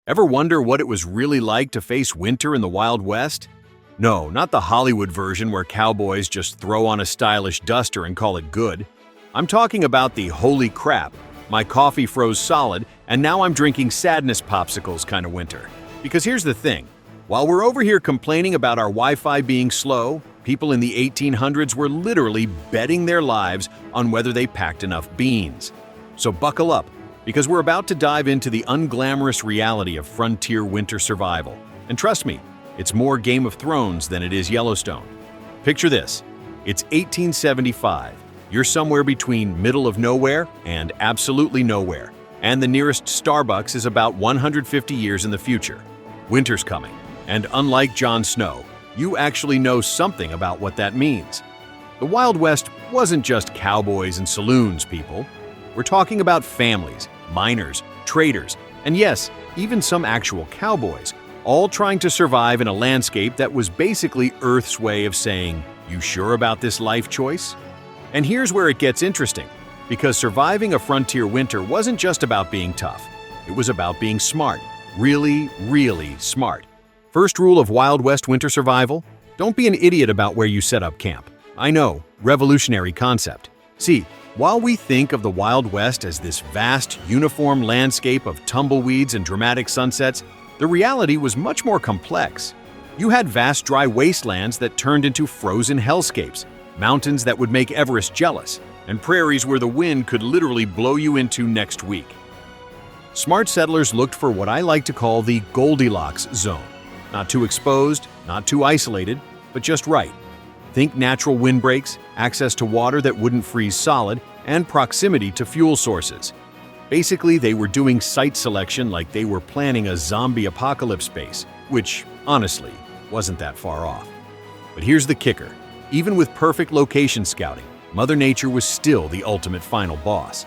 Ever wonder what it was really like to face winter in the Wild West? No, not the Hollywood version where cowboys just throw on a stylish duster and call it good. I'm talking about the holy crap, my coffee froze solid and now I'm drinking sadness popsicles kind of winter. Because here's the thing, while we're over here complaining about our Wi-Fi being slow, people in the 1800s were literally betting their lives on whether they packed enough beans. So buckle up, because we're about to dive into the unglamorous reality of frontier winter survival. And trust me, it's more Game of Thrones than it is Yellowstone. Picture this, it's 1875. You're somewhere between middle of nowhere and absolutely nowhere, and the nearest Starbucks is about 150 years in the future. Winter's coming, and unlike Jon Snow, you actually know something about what that means. The Wild West wasn't just cowboys and saloons, people. We're talking about families, miners, traders, and yes, even some actual cowboys, all trying to survive in a landscape that was basically Earth's way of saying, "You sure about this life choice?" And here's where it gets interesting, because surviving a frontier winter wasn't just about being tough. It was about being smart, really, really smart. First rule of Wild West winter survival: don't be an idiot about where you set up camp. I know, revolutionary concept. See, while we think of the Wild West as this vast, uniform landscape of tumbleweeds and dramatic sunsets, the reality was much more complex. You had vast dry wastelands that turned into frozen hellscapes, mountains that would make Everest jealous, and prairies where the wind could literally blow you into next week. Smart settlers looked for what I like to call the Goldilocks zone. Not too exposed, not too isolated, but just right. Think natural windbreaks, access to water that wouldn't freeze solid, and proximity to fuel sources. Basically, they were doing site selection like they were planning a zombie apocalypse base, which, honestly, wasn't that far off. But here's the kicker. Even with perfect location scouting, Mother Nature was still the ultimate final boss.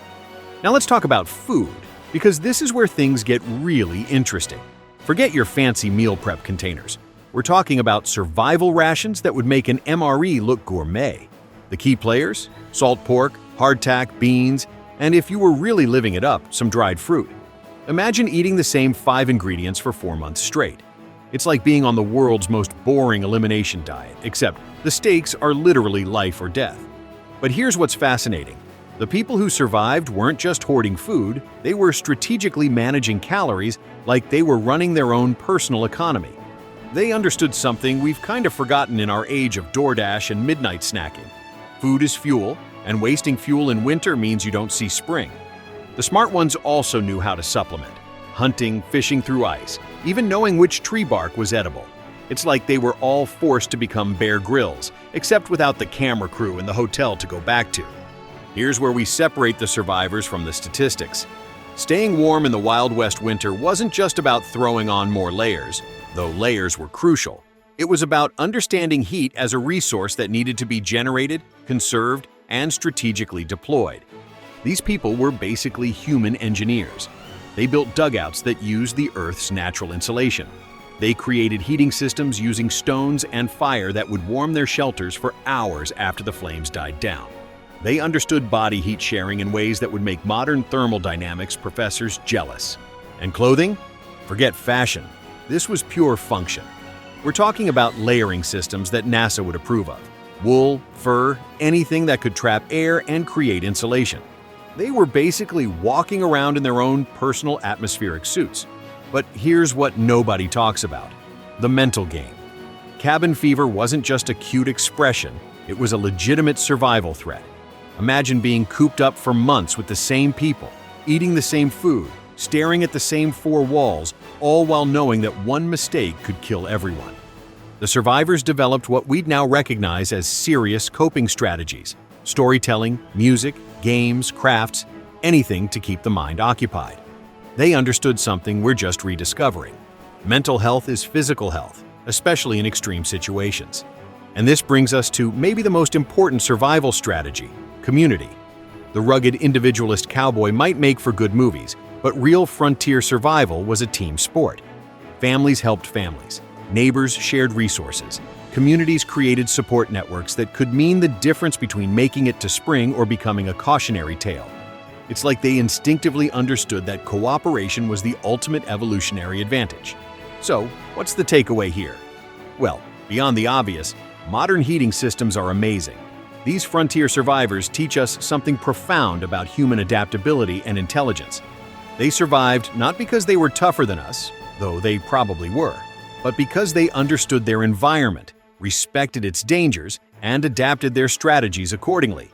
Now let's talk about food, because this is where things get really interesting. Forget your fancy meal prep containers. We're talking about survival rations that would make an MRE look gourmet. The key players? Salt pork, hardtack, beans, and if you were really living it up, some dried fruit. Imagine eating the same 5 ingredients for 4 months straight. It's like being on the world's most boring elimination diet, except the stakes are literally life or death. But here's what's fascinating. The people who survived weren't just hoarding food, they were strategically managing calories like they were running their own personal economy. They understood something we've kind of forgotten in our age of DoorDash and midnight snacking. Food is fuel, and wasting fuel in winter means you don't see spring. The smart ones also knew how to supplement. Hunting, fishing through ice, even knowing which tree bark was edible. It's like they were all forced to become Bear Grylls, except without the camera crew and the hotel to go back to. Here's where we separate the survivors from the statistics. Staying warm in the Wild West winter wasn't just about throwing on more layers, though layers were crucial. It was about understanding heat as a resource that needed to be generated, conserved, and strategically deployed. These people were basically human engineers. They built dugouts that used the Earth's natural insulation. They created heating systems using stones and fire that would warm their shelters for hours after the flames died down. They understood body heat sharing in ways that would make modern thermodynamics professors jealous. And clothing? Forget fashion. This was pure function. We're talking about layering systems that NASA would approve of. Wool, fur, anything that could trap air and create insulation. They were basically walking around in their own personal atmospheric suits. But here's what nobody talks about: the mental game. Cabin fever wasn't just a cute expression, it was a legitimate survival threat. Imagine being cooped up for months with the same people, eating the same food, staring at the same 4 walls, all while knowing that one mistake could kill everyone. The survivors developed what we'd now recognize as serious coping strategies: storytelling, music, games, crafts, anything to keep the mind occupied. They understood something we're just rediscovering. Mental health is physical health, especially in extreme situations. And this brings us to maybe the most important survival strategy: community. The rugged individualist cowboy might make for good movies, but real frontier survival was a team sport. Families helped families. Neighbors shared resources. Communities created support networks that could mean the difference between making it to spring or becoming a cautionary tale. It's like they instinctively understood that cooperation was the ultimate evolutionary advantage. So, what's the takeaway here? Well, beyond the obvious, modern heating systems are amazing. These frontier survivors teach us something profound about human adaptability and intelligence. They survived not because they were tougher than us, though they probably were, but because they understood their environment, respected its dangers, and adapted their strategies accordingly.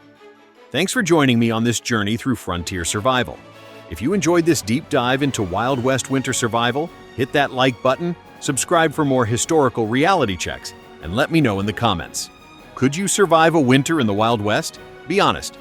Thanks for joining me on this journey through frontier survival. If you enjoyed this deep dive into Wild West winter survival, hit that like button, subscribe for more historical reality checks, and let me know in the comments. Could you survive a winter in the Wild West? Be honest,